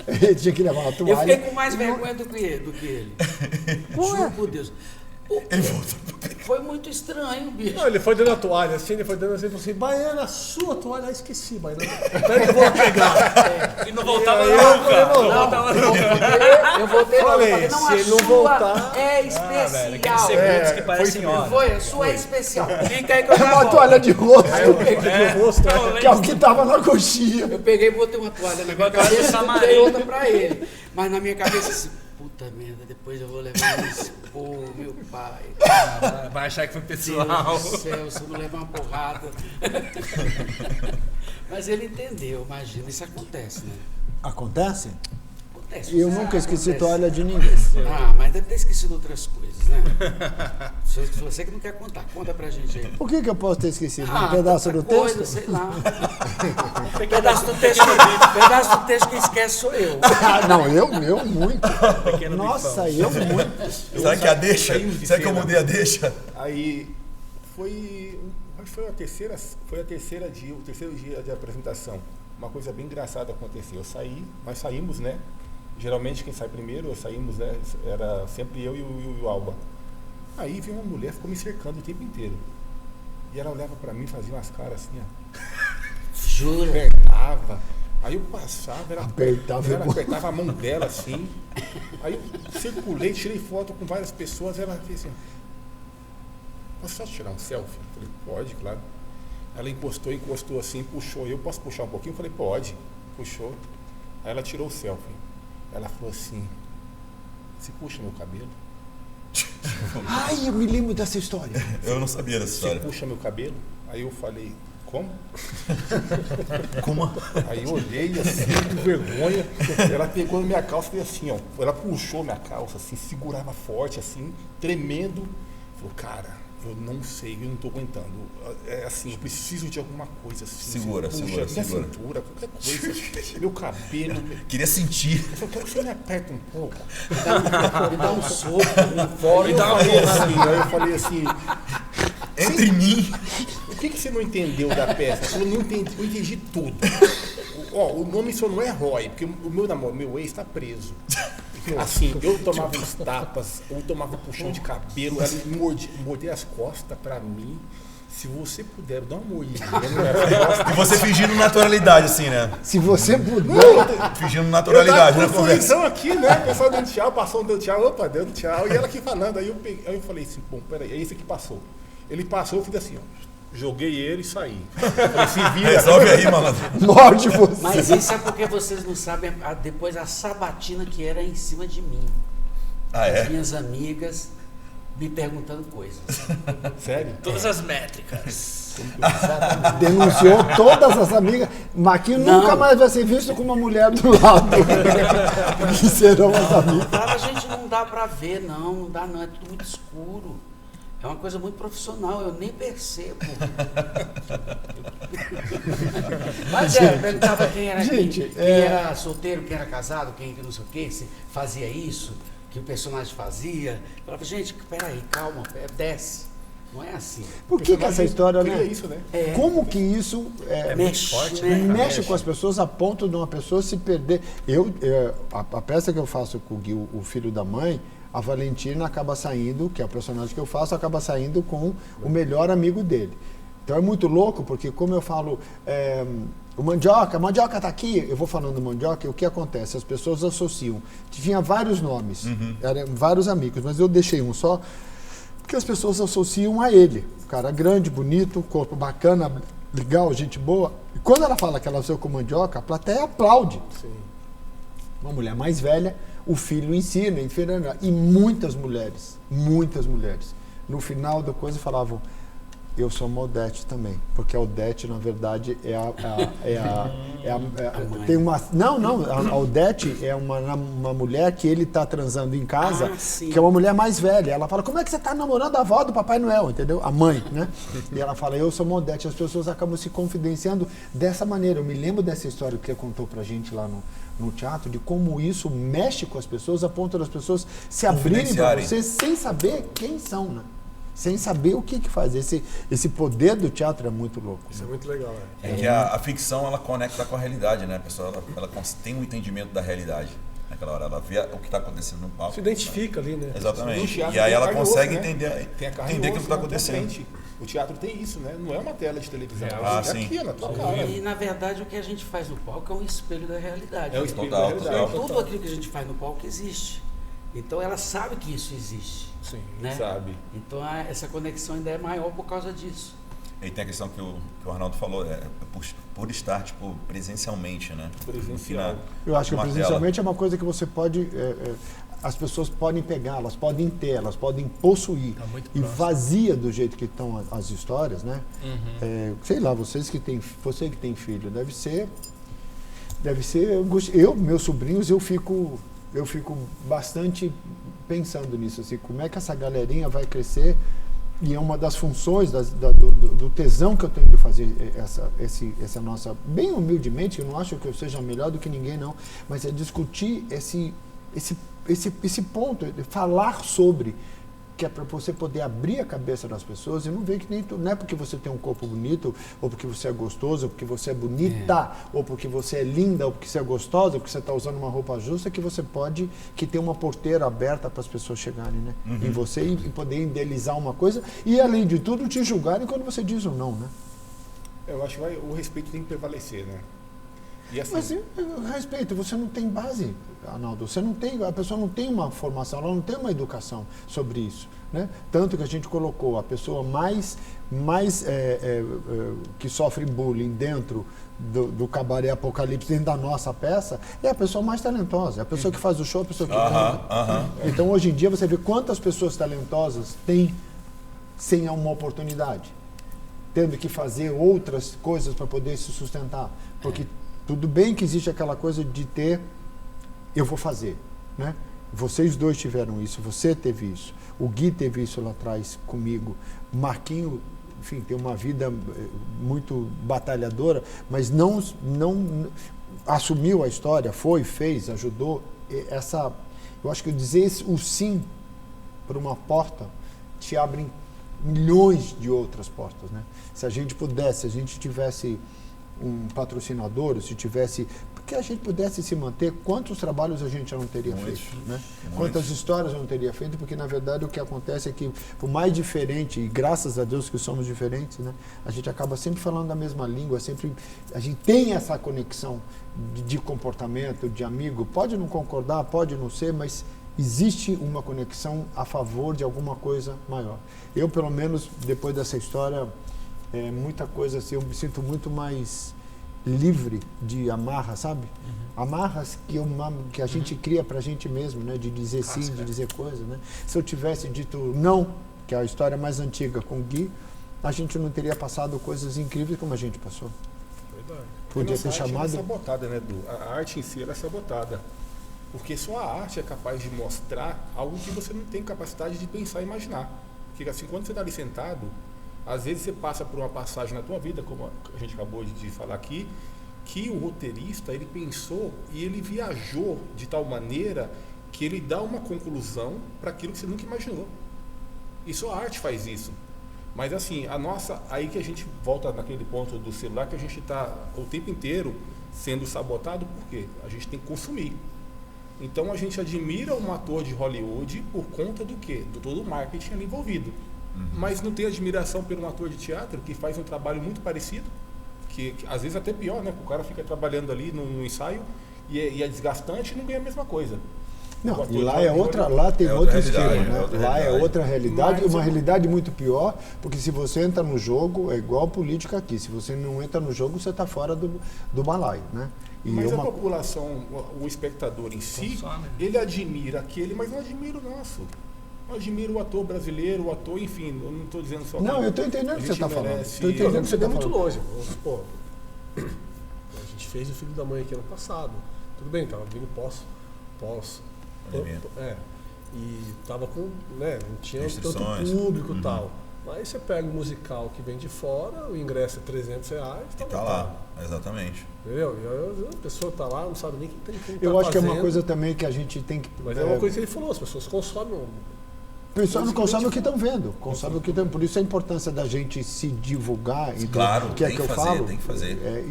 Ele tinha que levar uma Eu toalha. fiquei com mais vergonha do que ele. Juro por Deus. Ele voltou. Foi muito estranho, bicho. Não, ele foi dando a toalha, assim, ele foi dando assim, falou assim, Baiana, sua toalha, esqueci, Baiana. Peraí que eu vou pegar. E não voltava Aí eu nunca. falei, Não não, voltava nunca. Eu voltei lá, Falei, eu falei, não, se a ele não sua voltar- é Velho, especial. aqueles segundos que parecem horas. Foi, a sua é especial. Fica aí que eu É já uma volto. toalha de rosto, Aí eu peguei o rosto, né? que é o que tava na coxinha. Eu peguei e botei uma toalha na minha Igual a toalha do cabeça e Samarino. dei outra pra ele. Mas na minha cabeça assim, puta merda, depois eu vou levar um expor, meu pai. Vai achar que foi Deus pessoal. do céu, se eu não levar uma porrada. Mas ele entendeu, imagina, isso acontece, né? Acontece? Acontece. E eu nunca esqueci Acontece. toalha de ninguém. Ah, mas deve ter esquecido outras coisas, né? Você que não quer contar, conta pra gente aí. O que eu posso ter esquecido? Um pedaço do tanta coisa, texto? sei lá. pedaço do texto que esquece sou eu. Ah, não, eu muito. Pequeno Nossa, eu muito. Será que a deixa? saímos de Será que eu cena. mudei a deixa? Aí foi o terceiro dia de apresentação. Uma coisa bem engraçada aconteceu. Eu saí, nós saímos, né? Geralmente quem sai primeiro, saímos, né? Era sempre eu e o Alba. Aí veio uma mulher, ficou me cercando o tempo inteiro. E ela olhava pra mim, fazia umas caras assim, ó. Jura? Apertava. Aí eu passava, ela apertava a mão dela assim. Aí eu circulei, tirei foto com várias pessoas. Ela fez assim: posso só tirar um selfie? Eu falei, pode, claro. Ela encostou assim, puxou. Eu posso puxar um pouquinho? Eu falei, pode. Puxou. Aí ela tirou o selfie. Ela falou assim: você puxa meu cabelo? Ai, eu me lembro dessa história. Eu não sabia dessa Você história. puxa meu cabelo? Aí eu falei, como? Como? Aí eu olhei assim, com vergonha. Ela pegou na minha calça e fez assim, ó. Ela puxou minha calça, assim, segurava forte, assim, tremendo. Falou, cara, eu não sei, eu não tô aguentando. É assim, eu preciso de alguma coisa assim. Segura, puxa, segura, minha segura. cintura, qualquer coisa. Meu cabelo. Queria sentir. Eu falei, quero que você me aperta um pouco. Me dá um soco, um fora Aí eu falei assim, Entre mim. o que você não entendeu da peça? Eu não entendi, eu entendi tudo. O nome só não é Roy, porque o meu ex está preso. Assim, eu tomava uns tapas, eu tomava um puxão de cabelo, ela mordia as costas pra mim. Se você puder, dar uma mordida nas minhas costas. E você fingindo naturalidade, assim, né? Se você puder. Fingindo naturalidade na Eu tava com conversa. sorrisão aqui, né? O pessoal dando tchau, passou um dando tchau, opa, dando tchau. E ela aqui falando, aí eu falei assim, bom, peraí, é esse que passou. Ele passou, eu fiz assim, ó. Joguei ele e saí. Falei, se vira. Resolve aí, malandro. Morde você. Mas isso é porque vocês não sabem depois a sabatina que era em cima de mim. Ah, As é? minhas amigas me perguntando coisas. Sério? Todas as métricas. Denunciou todas as amigas. Marquinhos Não. nunca mais vai ser visto com uma mulher do lado. Que serão as amigas. Fala, gente, não dá pra ver, não dá não, é tudo muito escuro. É uma coisa muito profissional, eu nem percebo. Mas perguntava quem era, Gente, quem era solteiro, quem era casado, quem não sei o quê, se fazia isso, que o personagem fazia. Eu falava, gente, peraí, calma, desce. Não é assim. Por que essa história, Cria né? isso, né? É, Como que isso mexe, forte, né? mexe com as pessoas a ponto de uma pessoa se perder? A peça que eu faço com o Gui, o filho da mãe, a Valentina acaba saindo, que é o personagem que eu faço, acaba saindo com o melhor amigo dele. Então é muito louco, porque como eu falo, o Mandioca tá aqui, eu vou falando Mandioca, e o que acontece? As pessoas associam. Tinha vários nomes, eram vários amigos, mas eu deixei um só, porque as pessoas associam a ele. Um cara grande, bonito, corpo bacana, legal, gente boa. E quando ela fala que ela saiu com Mandioca, a plateia aplaude. Sim. Uma mulher mais velha, o filho ensina, e muitas mulheres, no final da coisa falavam, eu sou uma Odete também, porque a Odete, na verdade, tem uma... Não, a Odete é uma mulher que ele está transando em casa, sim. que é uma mulher mais velha. Ela fala, como é que você está namorando a avó do Papai Noel, entendeu? A mãe, né? E ela fala, eu sou uma Odete. As pessoas acabam se confidenciando dessa maneira. Eu me lembro dessa história que você contou pra gente lá no teatro, de como isso mexe com as pessoas, a ponto das pessoas se abrirem para você sem saber quem são, né? Sem saber o que faz. Esse poder do teatro é muito louco. Isso é muito legal, né? É que a ficção, ela conecta com a realidade, né? A pessoa, ela tem um entendimento da realidade. naquela hora. Ela vê o que está acontecendo no palco. Se identifica ali, né? No Exatamente. teatro E aí tem ela carne e consegue osso, né? entender, Tem a carne e entender aquilo que osso está na tua acontecendo. frente. O teatro tem isso, né? Não é uma tela de televisão. Ah, É sim. aqui, ó, na tua Sim. cara. E na verdade o que a gente faz no palco é um espelho da realidade. É o espelho Total, da realidade. total. Tudo aquilo que a gente faz no palco existe. Então ela sabe que isso existe. Sim. Né? Sabe? Então essa conexão ainda é maior por causa disso. E tem a questão que o Arnaldo falou, por estar tipo, presencialmente, né? Presencial. Eu acho que Uma presencialmente é uma coisa que você pode... as pessoas podem pegar, elas podem ter, elas podem possuir. Tá muito E próximo. vazia do jeito que estão as histórias, né? Sei lá, você que tem filho, deve ser meus sobrinhos, eu fico bastante pensando nisso, assim, como é que essa galerinha vai crescer, e é uma das funções do tesão que eu tenho de fazer essa nossa, bem humildemente, eu não acho que eu seja melhor do que ninguém não, mas é discutir esse ponto, falar sobre, que é para você poder abrir a cabeça das pessoas e não ver que não é porque você tem um corpo bonito, ou porque você é gostoso, ou porque você é bonita, ou porque você é linda, ou porque você é gostosa, ou porque você está usando uma roupa justa, que tem uma porteira aberta para as pessoas chegarem, né? Em você e poder idealizar uma coisa e, além de tudo, te julgarem quando você diz ou não, né? Eu acho que o respeito tem que prevalecer, né? E assim, Mas respeito, você não tem base, Arnaldo, a pessoa não tem uma formação, ela não tem uma educação sobre isso, né? Tanto que a gente colocou a pessoa mais que sofre bullying dentro do cabaré Apocalipse, dentro da nossa peça, é a pessoa mais talentosa, é a pessoa que faz o show, a pessoa que canta. Então, hoje em dia, você vê quantas pessoas talentosas tem sem uma oportunidade, tendo que fazer outras coisas para poder se sustentar, porque tudo bem que existe aquela coisa de ter, eu vou fazer, né? Vocês dois tiveram isso, você teve isso, o Gui teve isso lá atrás comigo, Marquinho, enfim, tem uma vida muito batalhadora, mas não assumiu a história, fez, ajudou. Eu acho que dizer o sim para uma porta te abre milhões de outras portas, né? Se a gente tivesse um patrocinador, que a gente pudesse se manter, quantos trabalhos a gente já não teria feito, né? Quantas histórias eu não teria feito, porque na verdade o que acontece é que, por mais diferente, e graças a Deus que somos diferentes, né? A gente acaba sempre falando a mesma língua, a gente tem essa conexão de comportamento, de amigo, pode não concordar, pode não ser, mas existe uma conexão a favor de alguma coisa maior. Eu, pelo menos, depois dessa história, muita coisa assim, eu me sinto muito mais livre de amarras, sabe? Amarras que a gente cria pra gente mesmo, né? De dizer sim, de dizer coisa, né? Se eu tivesse dito não, que é a história mais antiga com o Gui, a gente não teria passado coisas incríveis como a gente passou. Verdade. Podia ter arte chamado... é sabotada, né, Du? A arte em si ela é sabotada. Porque só a arte é capaz de mostrar algo que você não tem capacidade de pensar e imaginar. Porque assim, quando você está ali sentado, às vezes você passa por uma passagem na tua vida, como a gente acabou de falar aqui, que o roteirista, ele pensou e ele viajou de tal maneira que ele dá uma conclusão para aquilo que você nunca imaginou. E só a arte faz isso. Mas assim, aí que a gente volta naquele ponto do celular, que a gente está o tempo inteiro sendo sabotado, por quê? A gente tem que consumir. Então a gente admira um ator de Hollywood por conta do quê? Do todo o marketing ali envolvido. Mas não tem admiração por um ator de teatro que faz um trabalho muito parecido, que às vezes até pior, né? O cara fica trabalhando ali no ensaio e é desgastante e não ganha a mesma coisa. Não, e lá tem outro esquema, né? Lá é outra realidade, uma realidade muito pior, porque se você entra no jogo, é igual política aqui, se você não entra no jogo, você está fora do balaio, né? Mas a população, o espectador em si, ele admira aquele, mas não admira o nosso. Eu admiro o ator brasileiro, o ator, enfim, eu não estou dizendo só... Não, eu estou entendendo o que você está falando. Estou entendendo o que você Você está muito falando. longe. Pô, a gente fez o Filho da Mãe aqui ano passado. Tudo bem, estava vindo pós. E estava com, né, não tinha tanto público e tal. Mas você pega um musical que vem de fora, o ingresso é R$300, tá lá, exatamente. Entendeu? E a pessoa está lá, não sabe nem quem tá Eu acho que é uma coisa também que a gente tem que... Mas é uma coisa que ele falou, as pessoas consomem... O pessoal não consome o que estão vendo, consome o que estão. Por isso a importância da gente se divulgar, claro, que é que eu falo, tem que fazer.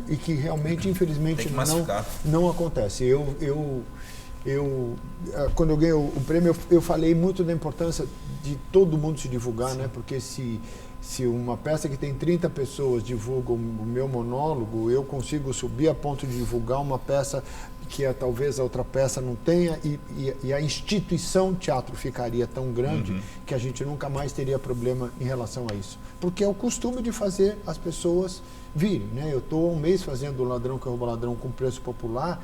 E que realmente, infelizmente, tem que não acontece. Quando eu ganhei o prêmio, eu falei muito da importância de todo mundo se divulgar, né? Porque se uma peça que tem 30 pessoas divulga o meu monólogo, eu consigo subir a ponto de divulgar uma peça que talvez a outra peça não tenha, e a instituição teatro ficaria tão grande que a gente nunca mais teria problema em relação a isso. Porque é o costume de fazer as pessoas virem, né? Eu estou há um mês fazendo o Ladrão que Rouba Ladrão com preço popular,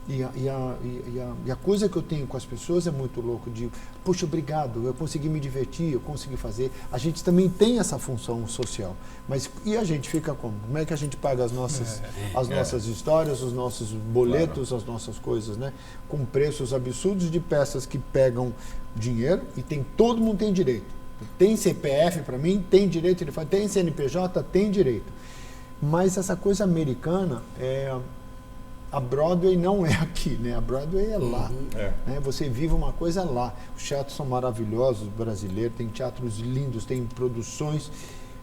e a coisa que eu tenho com as pessoas é muito louco, de, puxa, obrigado, eu consegui me divertir, eu consegui fazer. A gente também tem essa função social, mas e a gente fica como? Como é que a gente paga as nossas histórias, os nossos boletos, as nossas coisas, né? Com preços absurdos de peças que pegam dinheiro e todo mundo tem direito. Tem CPF para mim, tem direito, tem CNPJ, tem direito. Mas essa coisa americana a Broadway não é aqui, né? A Broadway é lá. Né? Você vive uma coisa lá. Os teatros são maravilhosos, brasileiros, tem teatros lindos, tem produções,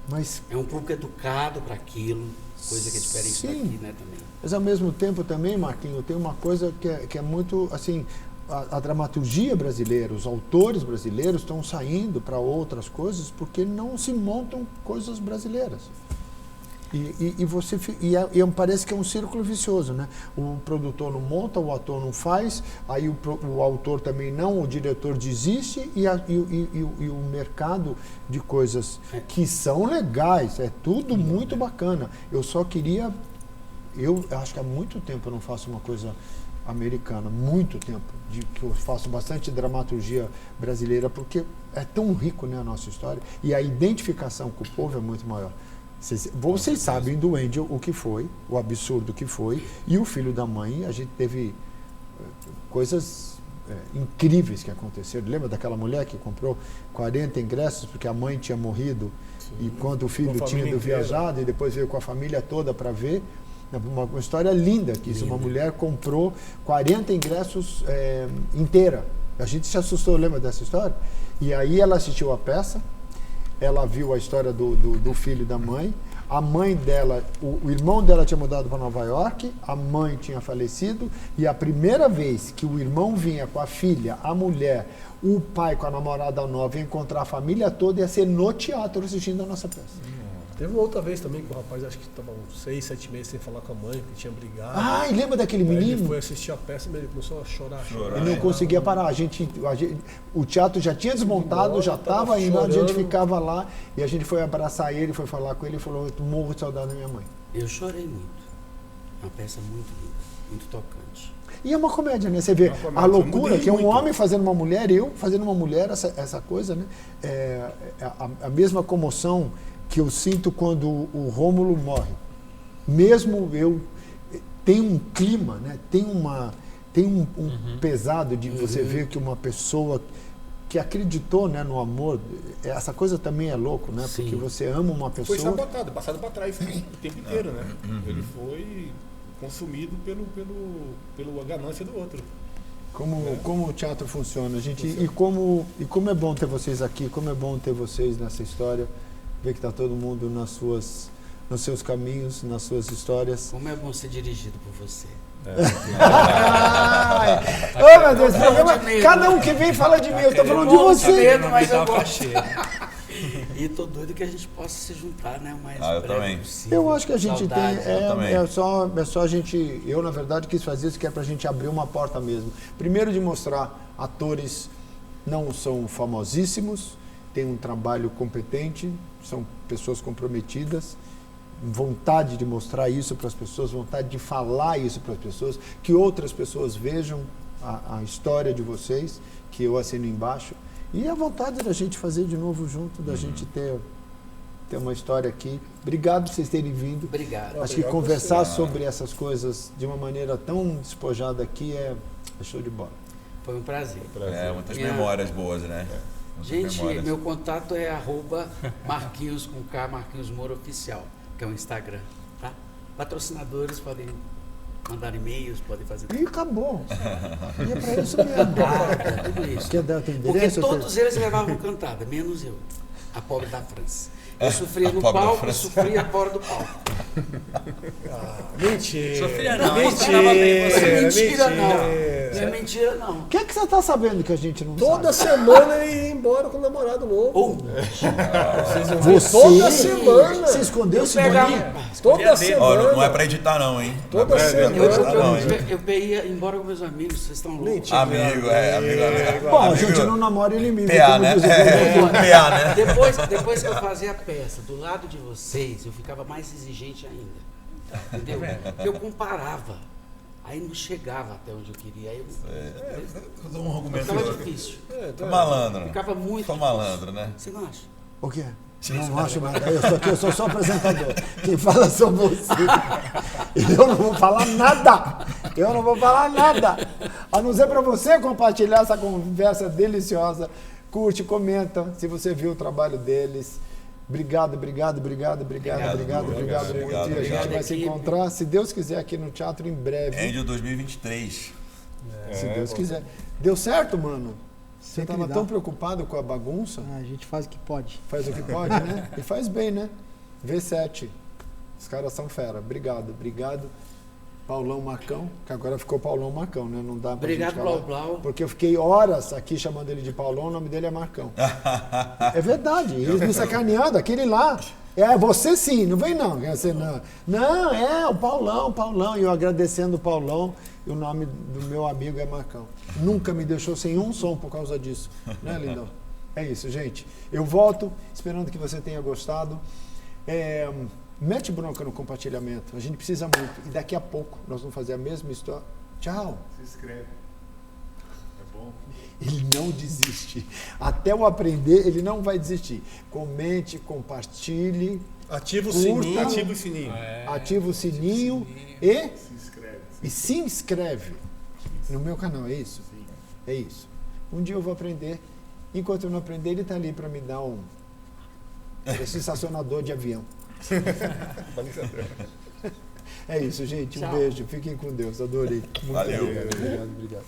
mas... É um público educado para aquilo, coisa que é diferente daqui, né, também. Mas ao mesmo tempo também, Marquinho, tem uma coisa que é muito, assim, a dramaturgia brasileira, os autores brasileiros estão saindo para outras coisas porque não se montam coisas brasileiras. Parece que é um círculo vicioso, né? O produtor não monta, o ator não faz, aí o autor também não, o diretor desiste e o mercado de coisas que são legais, é tudo muito bacana. Eu só queria... Eu acho que há muito tempo eu não faço uma coisa americana, muito tempo, que eu faço bastante dramaturgia brasileira, porque é tão rico, né, a nossa história, e a identificação com o povo é muito maior. Vocês sabem do Angel o que foi, o absurdo que foi, e o Filho da Mãe, a gente teve coisas incríveis que aconteceram. Lembra daquela mulher que comprou 40 ingressos porque a mãe tinha morrido? Sim. E quando o filho tinha ido viajado e depois veio com a família toda para ver? Uma história linda que isso. Uma mulher comprou 40 ingressos inteira. A gente se assustou, lembra dessa história? E aí ela assistiu a peça, ela viu a história do filho da mãe, a mãe dela, o irmão dela tinha mudado para Nova York, a mãe tinha falecido, e a primeira vez que o irmão vinha com a filha, a mulher, o pai com a namorada nova, ia encontrar a família toda, ia ser no teatro assistindo a nossa peça. Teve uma outra vez também que o rapaz, acho que estava uns 6, 7 meses sem falar com a mãe, que tinha brigado. Ah, e lembra daquele menino? Ele foi assistir a peça e ele começou a chorar. Ele não conseguia parar. O teatro já tinha desmontado, já estava indo, a gente ficava lá e a gente foi abraçar ele, foi falar com ele e falou, eu morro de saudade da minha mãe. Eu chorei muito. É uma peça muito linda, muito tocante. E é uma comédia, né? Você vê a loucura, que é um homem fazendo uma mulher, eu fazendo uma mulher, essa coisa, né? A mesma comoção que eu sinto quando o Rômulo morre. Mesmo eu... Tem um clima, né? Tem um pesado de você ver que uma pessoa que acreditou, né, no amor, essa coisa também é louco, né? Sim. Porque você ama uma pessoa... Foi sabotado, passado para trás o tempo inteiro, né? Ele foi consumido pela ganância do outro. Como o teatro funciona, gente, e como é bom ter vocês aqui, como é bom ter vocês nessa história, ver que está todo mundo nos seus caminhos, nas suas histórias. Como é bom ser dirigido por você. Oh, meu Deus, esse programa, cada um que vem fala de mim, eu estou falando de você. Mas eu gosto. E tô doido que a gente possa se juntar, né? O mais breve possível. Eu acho que a gente Saudades. tem. É só a gente. Eu, na verdade, quis fazer isso, que é pra gente abrir uma porta mesmo. Primeiro, de mostrar atores não são famosíssimos, têm um trabalho competente, são pessoas comprometidas, vontade de mostrar isso para as pessoas, vontade de falar isso para as pessoas, que outras pessoas vejam a história de vocês, que eu assino embaixo. E a vontade da gente fazer de novo junto, da gente ter uma história aqui. Obrigado por vocês terem vindo. Obrigado. Acho que conversar sobre essas coisas de uma maneira tão despojada aqui é show de bola. Foi um prazer. Muitas memórias boas, né? Gente, meu contato é @Marquinhos com K, Marquinhos Moura Oficial, que é o Instagram, tá? Patrocinadores podem mandar e-mails, podem fazer tudo. E acabou. E é pra isso mesmo. Tudo isso. Quer dar o teu Porque endereço? todos eles levavam cantada, menos eu. A pobre da França. Eu sofria a no pobre da palco, França. sofria fora do palco. Mentira. Sofria não, Mentira, eu bem você. Não é mentira, não. mentira. Não é mentira, não. O que é que você tá sabendo que a gente não Toda sabe? semana ele ia embora com o namorado novo. Ou Vocês não viram? Toda semana. Você escondeu eu esse pegava. bolinho? Toda Ó, semana. Ó, não é pra editar não, hein? Toda Não é pra semana. editar não, hein? Eu ia embora com meus amigos, vocês estão loucos. Mentira. Amigo. Bom, a Amigo- gente não namora inimigo. PA, como né? diz o Bruno. PA, né? Depois que eu fazia a peça do lado de vocês, eu ficava mais exigente ainda. Entendeu? Porque eu comparava. Aí não chegava até onde eu queria. Aí Eu dou um argumento. ficava difícil. Tô malandro. Ficava muito Tô difícil. malandro, né? Você não acha? O quê? Não acho nada. Eu sou só apresentador. Quem fala sou você. Eu não vou falar nada. Eu não vou falar nada. A não ser para você compartilhar essa conversa deliciosa. Curte, comenta se você viu o trabalho deles. Obrigado muito. E a gente vai se encontrar, se Deus quiser, aqui no teatro em breve. Índio 2023. Se Deus quiser. Deu certo, mano? Você Sempre estava dá. tão preocupado com a bagunça? A gente faz o que pode. Faz o que pode, né? E faz bem, né? V7. Os caras são fera. Obrigado. Paulão Marcão, que agora ficou Paulão Marcão, né? Não dá pra Obrigado, gente falar. Blau Blau. Porque eu fiquei horas aqui chamando ele de Paulão, o nome dele é Marcão. É verdade. Eles me sacaneando, aquele lá. É, você sim, não vem não. Você não. Não, é o Paulão. E eu agradecendo o Paulão, e o nome do meu amigo é Marcão. Nunca me deixou sem um som por causa disso. Né, lindão? É isso, gente. Eu volto, esperando que você tenha gostado. Mete bronca no compartilhamento. A gente precisa muito. E daqui a pouco nós vamos fazer a mesma história. Tchau. Se inscreve. É bom. Ele não desiste. Até eu aprender, ele não vai desistir. Comente, compartilhe, Ativa o Curta. sininho. Ativa o sininho. ativa o sininho e Se inscreve. se inscreve no meu canal. É isso? É isso. Um dia eu vou aprender. Enquanto eu não aprender, ele está ali para me dar um sensacionador de avião. É isso, gente. Um Tchau. beijo. Fiquem com Deus. Adorei. Muito Valeu. obrigado.